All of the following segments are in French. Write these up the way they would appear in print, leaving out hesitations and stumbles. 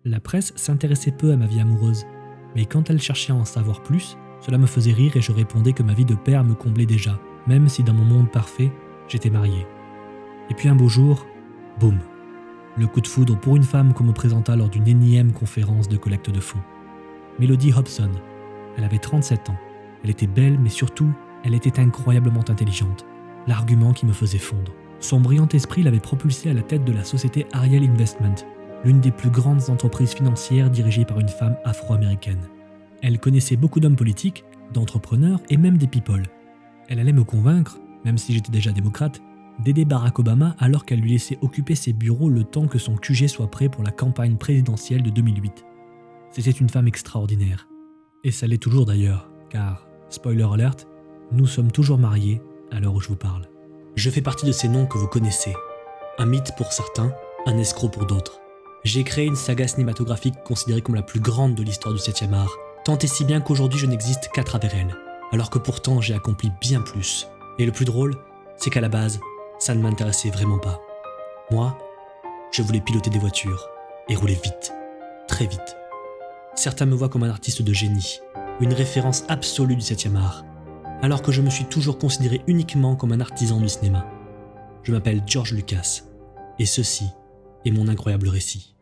La presse s'intéressait peu à ma vie amoureuse, mais quand elle cherchait à en savoir plus, cela me faisait rire et je répondais que ma vie de père me comblait déjà, même si dans mon monde parfait, j'étais marié. Et puis un beau jour, boum, le coup de foudre pour une femme qu'on me présenta lors d'une énième conférence de collecte de fonds. Melody Hobson. Elle avait 37 ans. Elle était belle, mais surtout, elle était incroyablement intelligente. L'argument qui me faisait fondre. Son brillant esprit l'avait propulsée à la tête de la société Ariel Investment, l'une des plus grandes entreprises financières dirigées par une femme afro-américaine. Elle connaissait beaucoup d'hommes politiques, d'entrepreneurs et même des people. Elle allait me convaincre, même si j'étais déjà démocrate, d'aider Barack Obama alors qu'elle lui laissait occuper ses bureaux le temps que son QG soit prêt pour la campagne présidentielle de 2008. C'était une femme extraordinaire. Et ça l'est toujours d'ailleurs, car, spoiler alert, nous sommes toujours mariés à l'heure où je vous parle. Je fais partie de ces noms que vous connaissez. Un mythe pour certains, un escroc pour d'autres. J'ai créé une saga cinématographique considérée comme la plus grande de l'histoire du 7e art, tant et si bien qu'aujourd'hui je n'existe qu'à travers elle, alors que pourtant j'ai accompli bien plus. Et le plus drôle, c'est qu'à la base, ça ne m'intéressait vraiment pas. Moi, je voulais piloter des voitures et rouler vite, très vite. Certains me voient comme un artiste de génie, une référence absolue du 7e art, alors que je me suis toujours considéré uniquement comme un artisan du cinéma. Je m'appelle George Lucas, et ceci est mon incroyable récit.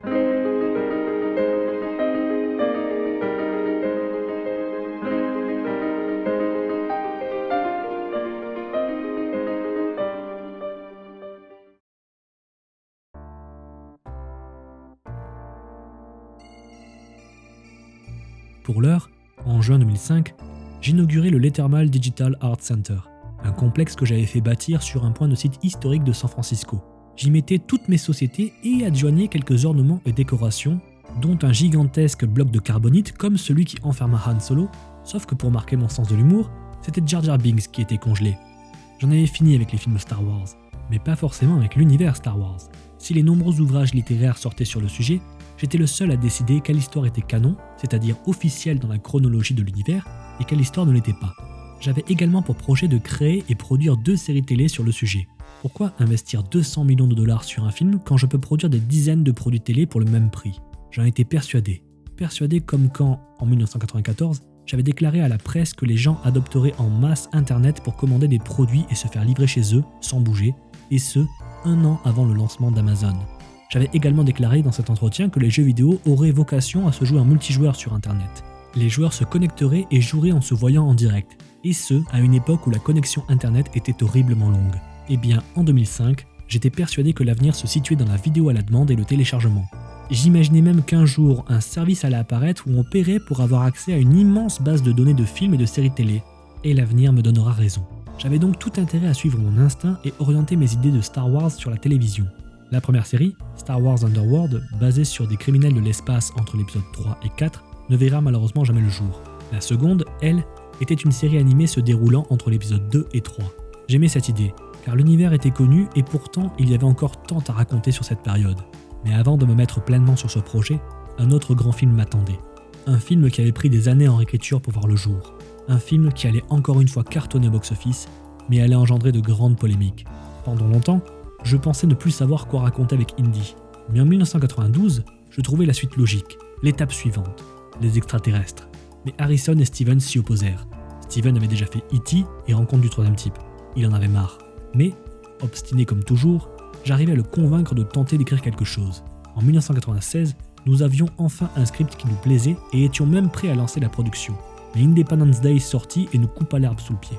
Pour l'heure, en juin 2005, j'inaugurais le Letterman Digital Art Center, un complexe que j'avais fait bâtir sur un point de site historique de San Francisco. J'y mettais toutes mes sociétés et adjoignais quelques ornements et décorations, dont un gigantesque bloc de carbonite comme celui qui enferma Han Solo, sauf que pour marquer mon sens de l'humour, c'était Jar Jar Binks qui était congelé. J'en avais fini avec les films Star Wars, mais pas forcément avec l'univers Star Wars. Si les nombreux ouvrages littéraires sortaient sur le sujet, j'étais le seul à décider quelle histoire était canon, c'est-à-dire officielle dans la chronologie de l'univers, et quelle histoire ne l'était pas. J'avais également pour projet de créer et produire 2 séries télé sur le sujet. Pourquoi investir 200 millions de dollars sur un film quand je peux produire des dizaines de produits télé pour le même prix ? J'en étais persuadé. Persuadé comme quand, en 1994, j'avais déclaré à la presse que les gens adopteraient en masse Internet pour commander des produits et se faire livrer chez eux, sans bouger, et ce, 1 an avant le lancement d'Amazon. J'avais également déclaré dans cet entretien que les jeux vidéo auraient vocation à se jouer en multijoueur sur Internet. Les joueurs se connecteraient et joueraient en se voyant en direct, et ce, à une époque où la connexion Internet était horriblement longue. Eh bien, en 2005, j'étais persuadé que l'avenir se situait dans la vidéo à la demande et le téléchargement. J'imaginais même qu'un jour, un service allait apparaître où on paierait pour avoir accès à une immense base de données de films et de séries télé. Et l'avenir me donnera raison. J'avais donc tout intérêt à suivre mon instinct et orienter mes idées de Star Wars sur la télévision. La première série, Star Wars Underworld, basée sur des criminels de l'espace entre l'épisode 3 et 4, ne verra malheureusement jamais le jour. La seconde, elle, était une série animée se déroulant entre l'épisode 2 et 3. J'aimais cette idée, car l'univers était connu et pourtant il y avait encore tant à raconter sur cette période. Mais avant de me mettre pleinement sur ce projet, un autre grand film m'attendait. Un film qui avait pris des années en réécriture pour voir le jour. Un film qui allait encore une fois cartonner au box-office, mais allait engendrer de grandes polémiques. Pendant longtemps, je pensais ne plus savoir quoi raconter avec Indy. Mais en 1992, je trouvais la suite logique, l'étape suivante, les extraterrestres. Mais Harrison et Steven s'y opposèrent. Steven avait déjà fait E.T. et Rencontre du troisième type. Il en avait marre. Mais, obstiné comme toujours, j'arrivais à le convaincre de tenter d'écrire quelque chose. En 1996, nous avions enfin un script qui nous plaisait et étions même prêts à lancer la production. Mais Independence Day sortit et nous coupa l'herbe sous le pied.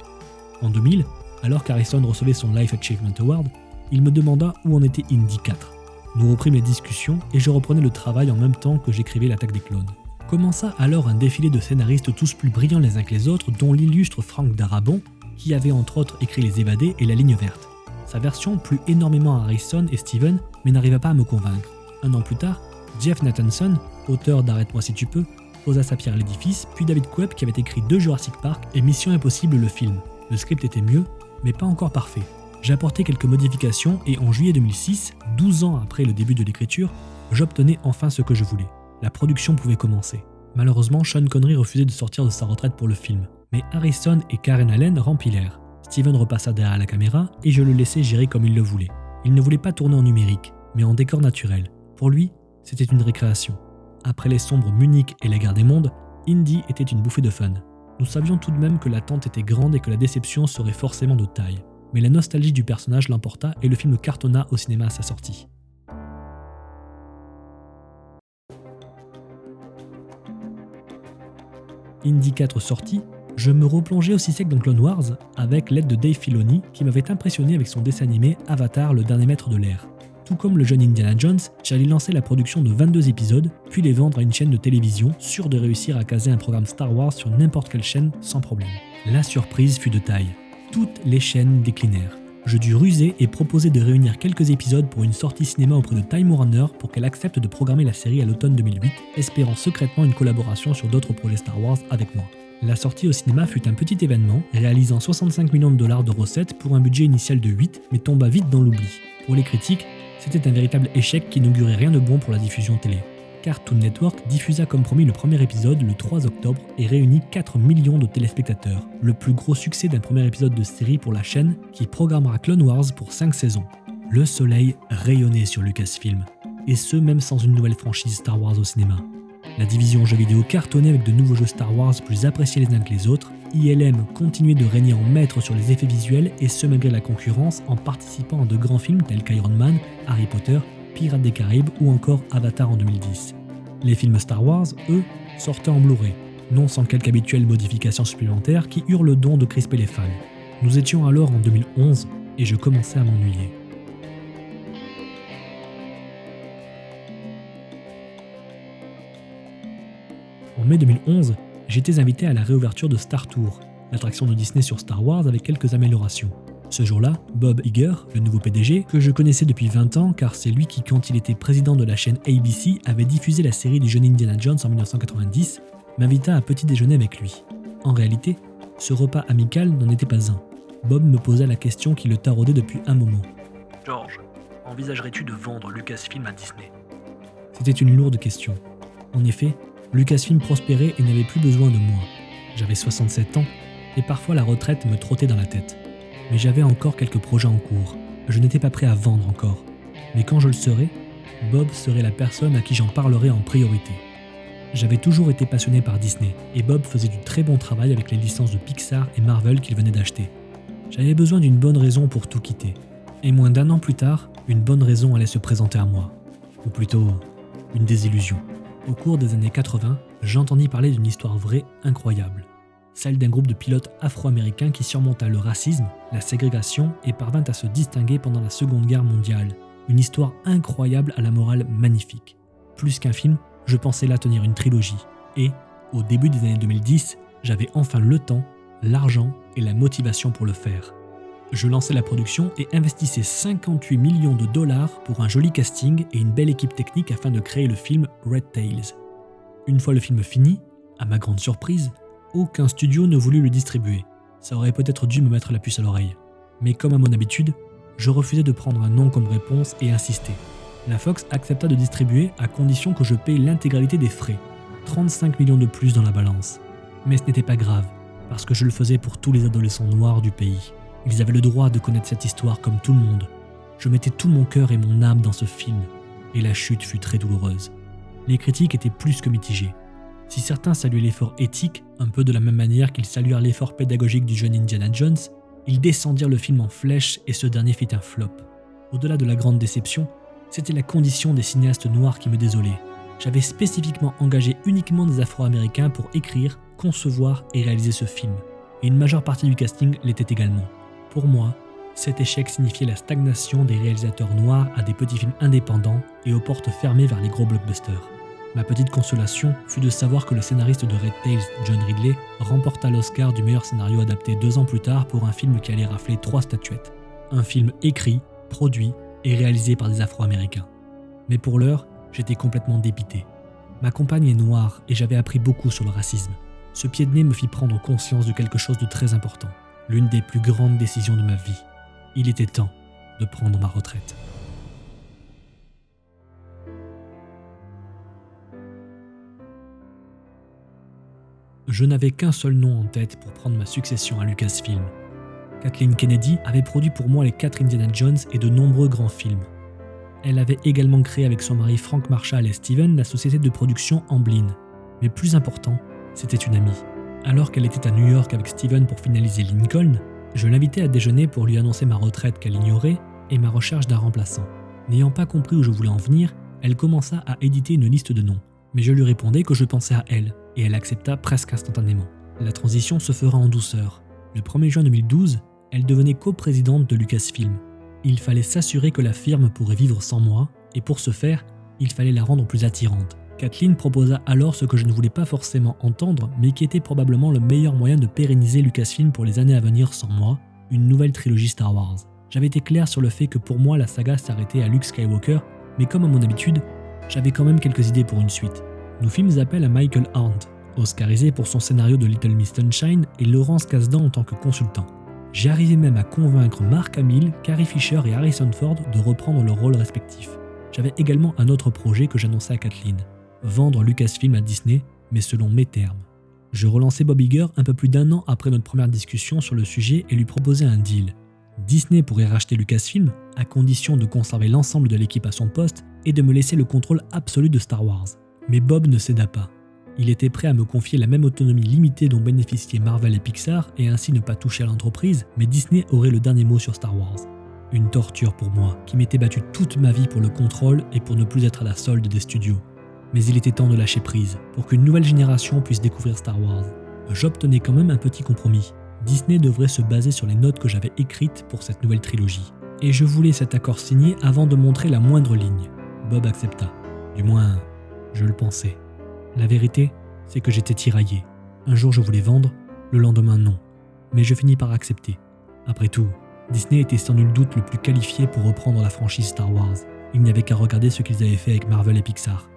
En 2000, alors qu'Harrison recevait son Life Achievement Award, il me demanda où en était Indy 4. Nous reprîmes les discussions et je reprenais le travail en même temps que j'écrivais l'Attaque des clones. Commença alors un défilé de scénaristes tous plus brillants les uns que les autres, dont l'illustre Frank Darabont, qui avait entre autres écrit Les Évadés et La Ligne verte. Sa version plut énormément à Harrison et Steven, mais n'arriva pas à me convaincre. 1 an plus tard, Jeff Nathanson, auteur d'Arrête-moi si tu peux, posa sa pierre à l'édifice, puis David Koepp qui avait écrit 2 Jurassic Park et Mission Impossible le film. Le script était mieux, mais pas encore parfait. J'ai apporté quelques modifications et en juillet 2006, 12 ans après le début de l'écriture, j'obtenais enfin ce que je voulais. La production pouvait commencer. Malheureusement, Sean Connery refusait de sortir de sa retraite pour le film, mais Harrison et Karen Allen rempilèrent. Steven repassa derrière la caméra et je le laissais gérer comme il le voulait. Il ne voulait pas tourner en numérique, mais en décor naturel. Pour lui, c'était une récréation. Après les sombres Munich et la guerre des mondes, Indy était une bouffée de fun. Nous savions tout de même que l'attente était grande et que la déception serait forcément de taille. Mais la nostalgie du personnage l'emporta et le film cartonna au cinéma à sa sortie. Indy 4 sorti, je me replongeais aussi sec dans Clone Wars avec l'aide de Dave Filoni qui m'avait impressionné avec son dessin animé Avatar, le dernier maître de l'air. Tout comme le jeune Indiana Jones, j'allais lancer la production de 22 épisodes, puis les vendre à une chaîne de télévision, sûr de réussir à caser un programme Star Wars sur n'importe quelle chaîne sans problème. La surprise fut de taille. Toutes les chaînes déclinèrent. Je dus ruser et proposer de réunir quelques épisodes pour une sortie cinéma auprès de Time Warner pour qu'elle accepte de programmer la série à l'automne 2008, espérant secrètement une collaboration sur d'autres projets Star Wars avec moi. La sortie au cinéma fut un petit événement, réalisant 65 millions de dollars de recettes pour un budget initial de 8, mais tomba vite dans l'oubli. Pour les critiques, c'était un véritable échec qui n'augurait rien de bon pour la diffusion télé. Cartoon Network diffusa comme promis le premier épisode le 3 octobre et réunit 4 millions de téléspectateurs, le plus gros succès d'un premier épisode de série pour la chaîne qui programmera Clone Wars pour 5 saisons. Le soleil rayonnait sur Lucasfilm, et ce même sans une nouvelle franchise Star Wars au cinéma. La division jeux vidéo cartonnait avec de nouveaux jeux Star Wars plus appréciés les uns que les autres, ILM continuait de régner en maître sur les effets visuels et ce malgré la concurrence en participant à de grands films tels qu'Iron Man, Harry Potter, Pirates des Caraïbes ou encore Avatar en 2010. Les films Star Wars, eux, sortaient en Blu-ray, non sans quelques habituelles modifications supplémentaires qui eurent le don de crisper les fans. Nous étions alors en 2011 et je commençais à m'ennuyer. En mai 2011, j'étais invité à la réouverture de Star Tour, l'attraction de Disney sur Star Wars avec quelques améliorations. Ce jour-là, Bob Iger, le nouveau PDG, que je connaissais depuis 20 ans car c'est lui qui, quand il était président de la chaîne ABC, avait diffusé la série du jeune Indiana Jones en 1990, m'invita à petit déjeuner avec lui. En réalité, ce repas amical n'en était pas un. Bob me posa la question qui le taraudait depuis un moment. « George, envisagerais-tu de vendre Lucasfilm à Disney ?» C'était une lourde question. En effet, Lucasfilm prospérait et n'avait plus besoin de moi. J'avais 67 ans et parfois la retraite me trottait dans la tête. Mais j'avais encore quelques projets en cours. Je n'étais pas prêt à vendre encore. Mais quand je le serais, Bob serait la personne à qui j'en parlerais en priorité. J'avais toujours été passionné par Disney et Bob faisait du très bon travail avec les licences de Pixar et Marvel qu'il venait d'acheter. J'avais besoin d'une bonne raison pour tout quitter. Et moins d'1 an plus tard, une bonne raison allait se présenter à moi. Ou plutôt, une désillusion. Au cours des années 80, j'entendis parler d'une histoire vraie incroyable. Celle d'un groupe de pilotes afro-américains qui surmonta le racisme, la ségrégation et parvint à se distinguer pendant la Seconde Guerre mondiale. Une histoire incroyable à la morale magnifique. Plus qu'un film, je pensais là tenir une trilogie. Et, au début des années 2010, j'avais enfin le temps, l'argent et la motivation pour le faire. Je lançais la production et investissais 58 millions de dollars pour un joli casting et une belle équipe technique afin de créer le film Red Tails. Une fois le film fini, à ma grande surprise, aucun studio ne voulut le distribuer. Ça aurait peut-être dû me mettre la puce à l'oreille. Mais comme à mon habitude, je refusais de prendre un non comme réponse et insistais. La Fox accepta de distribuer à condition que je paye l'intégralité des frais. 35 millions de plus dans la balance. Mais ce n'était pas grave, parce que je le faisais pour tous les adolescents noirs du pays. Ils avaient le droit de connaître cette histoire comme tout le monde. Je mettais tout mon cœur et mon âme dans ce film, et la chute fut très douloureuse. Les critiques étaient plus que mitigées. Si certains saluaient l'effort éthique, un peu de la même manière qu'ils saluèrent l'effort pédagogique du jeune Indiana Jones, ils descendirent le film en flèche et ce dernier fit un flop. Au-delà de la grande déception, c'était la condition des cinéastes noirs qui me désolait. J'avais spécifiquement engagé uniquement des Afro-Américains pour écrire, concevoir et réaliser ce film. Et une majeure partie du casting l'était également. Pour moi, cet échec signifiait la stagnation des réalisateurs noirs à des petits films indépendants et aux portes fermées vers les gros blockbusters. Ma petite consolation fut de savoir que le scénariste de Red Tails, John Ridley, remporta l'Oscar du meilleur scénario adapté 2 ans plus tard pour un film qui allait rafler 3 statuettes. Un film écrit, produit et réalisé par des Afro-Américains. Mais pour l'heure, j'étais complètement dépité. Ma compagne est noire et j'avais appris beaucoup sur le racisme. Ce pied de nez me fit prendre conscience de quelque chose de très important, l'une des plus grandes décisions de ma vie. Il était temps de prendre ma retraite. Je n'avais qu'un seul nom en tête pour prendre ma succession à Lucasfilm. Kathleen Kennedy avait produit pour moi les 4 Indiana Jones et de nombreux grands films. Elle avait également créé avec son mari Frank Marshall et Steven la société de production Amblin. Mais plus important, c'était une amie. Alors qu'elle était à New York avec Steven pour finaliser Lincoln, je l'invitais à déjeuner pour lui annoncer ma retraite qu'elle ignorait et ma recherche d'un remplaçant. N'ayant pas compris où je voulais en venir, elle commença à éditer une liste de noms. Mais je lui répondais que je pensais à elle, et elle accepta presque instantanément. La transition se fera en douceur. Le 1er juin 2012, elle devenait coprésidente de Lucasfilm. Il fallait s'assurer que la firme pourrait vivre sans moi, et pour ce faire, il fallait la rendre plus attirante. Kathleen proposa alors ce que je ne voulais pas forcément entendre, mais qui était probablement le meilleur moyen de pérenniser Lucasfilm pour les années à venir sans moi, une nouvelle trilogie Star Wars. J'avais été clair sur le fait que pour moi la saga s'arrêtait à Luke Skywalker, mais comme à mon habitude, j'avais quand même quelques idées pour une suite. Nous fîmes appel à Michael Arndt, oscarisé pour son scénario de Little Miss Sunshine, et Laurence Kasdan en tant que consultant. J'arrivais même à convaincre Mark Hamill, Carrie Fisher et Harrison Ford de reprendre leurs rôles respectifs. J'avais également un autre projet que j'annonçais à Kathleen, vendre Lucasfilm à Disney, mais selon mes termes. Je relançais Bob Iger un peu plus d'1 an après notre première discussion sur le sujet et lui proposais un deal. Disney pourrait racheter Lucasfilm, à condition de conserver l'ensemble de l'équipe à son poste et de me laisser le contrôle absolu de Star Wars. Mais Bob ne céda pas. Il était prêt à me confier la même autonomie limitée dont bénéficiaient Marvel et Pixar et ainsi ne pas toucher à l'entreprise, mais Disney aurait le dernier mot sur Star Wars. Une torture pour moi, qui m'étais battu toute ma vie pour le contrôle et pour ne plus être à la solde des studios. Mais il était temps de lâcher prise, pour qu'une nouvelle génération puisse découvrir Star Wars. J'obtenais quand même un petit compromis. Disney devrait se baser sur les notes que j'avais écrites pour cette nouvelle trilogie. Et je voulais cet accord signé avant de montrer la moindre ligne. Bob accepta. Du moins, je le pensais. La vérité, c'est que j'étais tiraillé. Un jour je voulais vendre, le lendemain non. Mais je finis par accepter. Après tout, Disney était sans nul doute le plus qualifié pour reprendre la franchise Star Wars. Il n'y avait qu'à regarder ce qu'ils avaient fait avec Marvel et Pixar.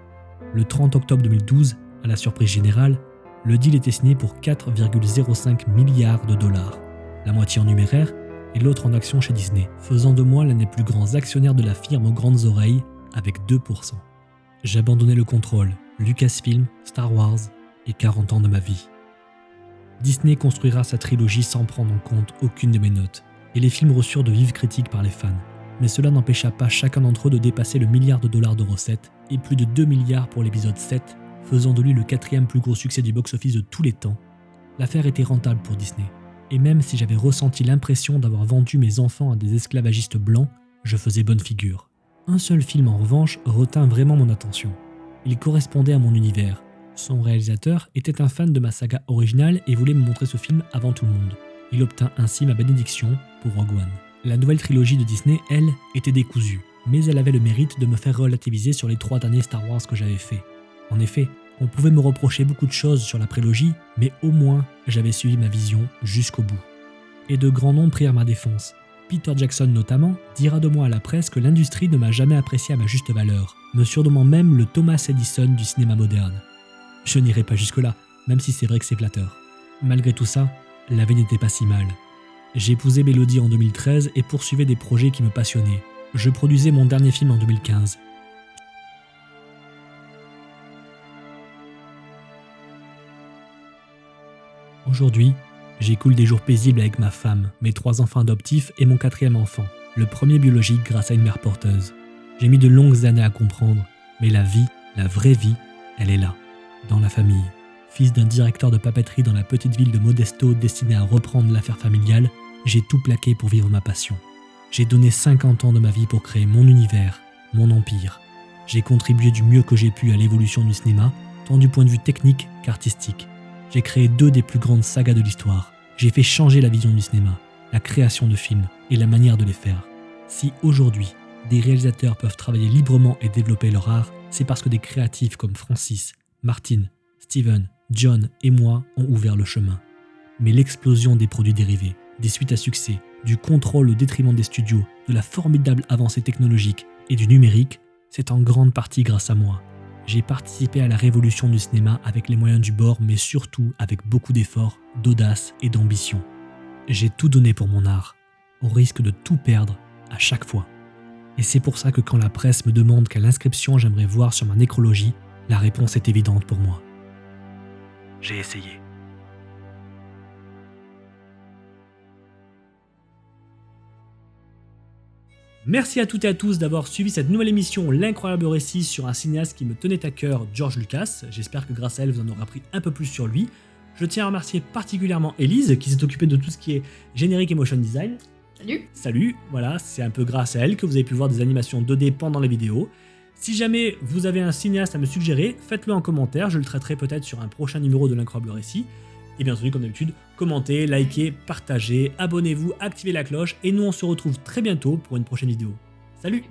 Le 30 octobre 2012, à la surprise générale, le deal était signé pour 4,05 milliards de dollars, la moitié en numéraire et l'autre en actions chez Disney, faisant de moi l'un des plus grands actionnaires de la firme aux grandes oreilles, avec 2%. J'abandonnais le contrôle, Lucasfilm, Star Wars et 40 ans de ma vie. Disney construira sa trilogie sans prendre en compte aucune de mes notes, et les films reçurent de vives critiques par les fans. Mais cela n'empêcha pas chacun d'entre eux de dépasser le milliard de dollars de recettes, et plus de 2 milliards pour l'épisode 7, faisant de lui le 4e plus gros succès du box-office de tous les temps. L'affaire était rentable pour Disney, et même si j'avais ressenti l'impression d'avoir vendu mes enfants à des esclavagistes blancs, je faisais bonne figure. Un seul film en revanche retint vraiment mon attention. Il correspondait à mon univers. Son réalisateur était un fan de ma saga originale et voulait me montrer ce film avant tout le monde. Il obtint ainsi ma bénédiction pour Rogue One. La nouvelle trilogie de Disney, elle, était décousue, mais elle avait le mérite de me faire relativiser sur les 3 derniers Star Wars que j'avais faits. En effet, on pouvait me reprocher beaucoup de choses sur la prélogie, mais au moins, j'avais suivi ma vision jusqu'au bout. Et de grands noms prirent ma défense. Peter Jackson notamment dira de moi à la presse que l'industrie ne m'a jamais apprécié à ma juste valeur, me surnommant même le Thomas Edison du cinéma moderne. Je n'irai pas jusque-là, même si c'est vrai que c'est flatteur. Malgré tout ça, la vie n'était pas si mal. J'épousais Mélodie en 2013 et poursuivais des projets qui me passionnaient. Je produisais mon dernier film en 2015. Aujourd'hui, j'écoule des jours paisibles avec ma femme, mes 3 enfants adoptifs et mon 4e enfant, le premier biologique grâce à une mère porteuse. J'ai mis de longues années à comprendre, mais la vie, la vraie vie, elle est là, dans la famille. Fils d'un directeur de papeterie dans la petite ville de Modesto destiné à reprendre l'affaire familiale, j'ai tout plaqué pour vivre ma passion. J'ai donné 50 ans de ma vie pour créer mon univers, mon empire. J'ai contribué du mieux que j'ai pu à l'évolution du cinéma, tant du point de vue technique qu'artistique. J'ai créé 2 des plus grandes sagas de l'histoire. J'ai fait changer la vision du cinéma, la création de films et la manière de les faire. Si aujourd'hui, des réalisateurs peuvent travailler librement et développer leur art, c'est parce que des créatifs comme Francis, Martin, Steven, John et moi ont ouvert le chemin. Mais l'explosion des produits dérivés, des suites à succès, du contrôle au détriment des studios, de la formidable avancée technologique et du numérique, c'est en grande partie grâce à moi. J'ai participé à la révolution du cinéma avec les moyens du bord, mais surtout avec beaucoup d'efforts, d'audace et d'ambition. J'ai tout donné pour mon art, au risque de tout perdre à chaque fois. Et c'est pour ça que quand la presse me demande quelle inscription j'aimerais voir sur ma nécrologie, la réponse est évidente pour moi. J'ai essayé. Merci à toutes et à tous d'avoir suivi cette nouvelle émission L'incroyable récit sur un cinéaste qui me tenait à cœur, George Lucas. J'espère que grâce à elle vous en aurez appris un peu plus sur lui. Je tiens à remercier particulièrement Élise qui s'est occupée de tout ce qui est générique et motion design. Salut. Salut, voilà, c'est un peu grâce à elle que vous avez pu voir des animations 2D pendant les vidéos. Si jamais vous avez un cinéaste à me suggérer, faites-le en commentaire, je le traiterai peut-être sur un prochain numéro de l'incroyable récit. Et bien entendu, comme d'habitude, commentez, likez, partagez, abonnez-vous, activez la cloche, et nous on se retrouve très bientôt pour une prochaine vidéo. Salut!